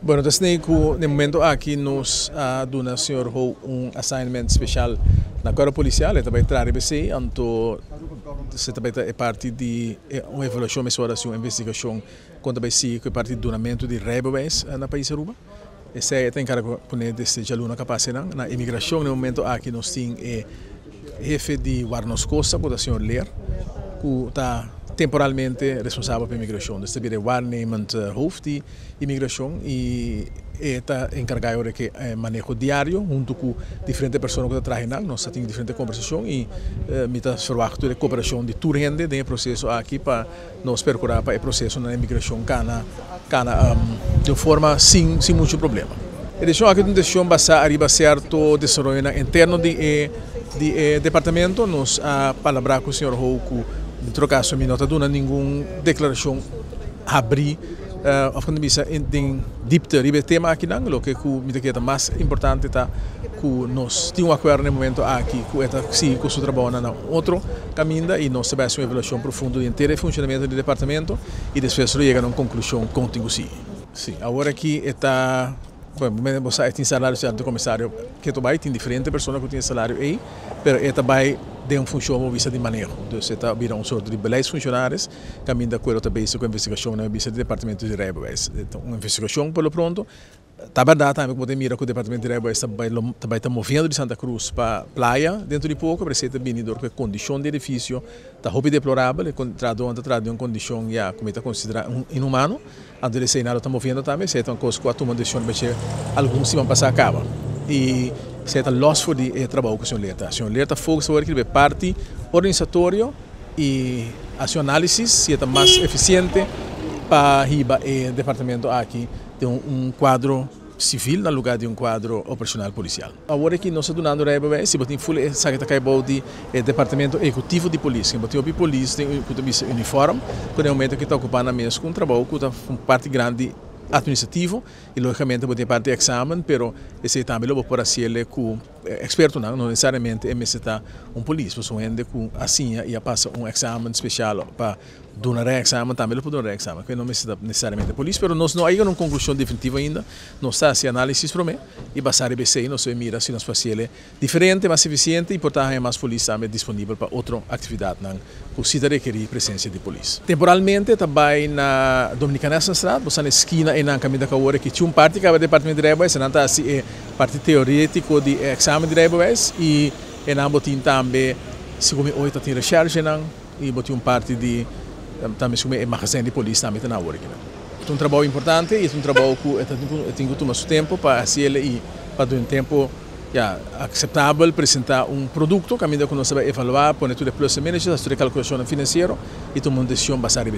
Bueno, desde no momento aqui nos dona o senhor assignment especial na Corpo Policial, ele também traz BC, então se também é parte de uma evaluação, uma investigação, quando vai ser que é parte do donamento de rebeldes na país Aruba. Esse é tem cara poner desse jaluna capacidade na imigração no momento aqui nós temos jefe de Guarnos Costa, o senhor Leer, que está temporalmente responsável pela imigração. Este é o waarnemend hoofd de imigração e está encarregado de manejo diário junto com diferentes pessoas que trabalham. Nós temos diferentes conversações e me verwachten de cooperação de toda gente no processo aqui para nos procurar para o processo na imigração de forma sem muito problema. A decisão aqui é uma decisão baseada arriba certo desenvolvimento interno do departamento. Nós palavra com o senhor Houku. Em todo caso, não está dando nenhuma declaração abrir quando bisa em dipte ribe tema aqui não, o que é mais importante é que nós temos um acordo no momento aqui que é se que o trabalho na outro caminho e nós tivemos uma avaliação profunda do inteiro funcionamento do departamento e depois chega a uma conclusão contigo sim. Sim, agora aqui está você tem salário certo do comissário que também tem diferentes pessoas que têm salário aí, mas é também de função vista de manejo. Então, você está vira sorte de beleids funcionários, caminho de acordo também com a investigação na vista do departamento de rebeldes. Então, uma investigação pelo pronto. Tá verdade também que mira que o departamento de rebeldes também está movendo de Santa Cruz para praia dentro de pouco, para ser também que a condição do edifício está muito deplorável, traduz uma condição já como está considerada inumano. A direção está movendo também, se é uma coisa que a tomar decisão vai ser alguns se vão passar a cabo. E se é loss for de trabalho com o senhor Lerta. O senhor Lerta foca sobre que parte organizatório e a sua análise se é mais eficiente para o departamento aqui de um quadro civil no lugar de um quadro operacional policial. Agora que nós estamos dando a se botem full sabe que é o departamento executivo de polícia, botem o polícia tem um uniforme, que é um momento que está ocupando a mesa com um trabalho que está parte grande administrativo e logicamente pode parte de exame, pero esse também lo pode ser com experto não necessariamente é necessário um polícia, só gente com assim ia passa um exame especial para donar exame também pode donar exame, que não necessita necessariamente polícia, pero nós não há uma conclusão definitiva ainda, nós está se análise para mim e basar BC nós mira se nós fazer diferente, mais eficiente e portar mais polícia também disponível para outra atividade não que se requerir presença de polícia. Temporalmente também na Dominicana Estrada, você na esquina e na caminho da Caoura que tinha parte que é o departamento de rebeldes, não está assim parte teórico de exame de rebeldes e na botin também se como hoje tem recherche não e botin parte de também como magazine de polícia também na hora aqui. É um trabalho importante e é um trabalho que tem que tomar seu tempo para fazer e para dar um tempo aceitável apresentar um produto que a medida que nós vai evaluar, pôr tudo plus e menos, fazer calculação financeira e tomar uma decisão baseada em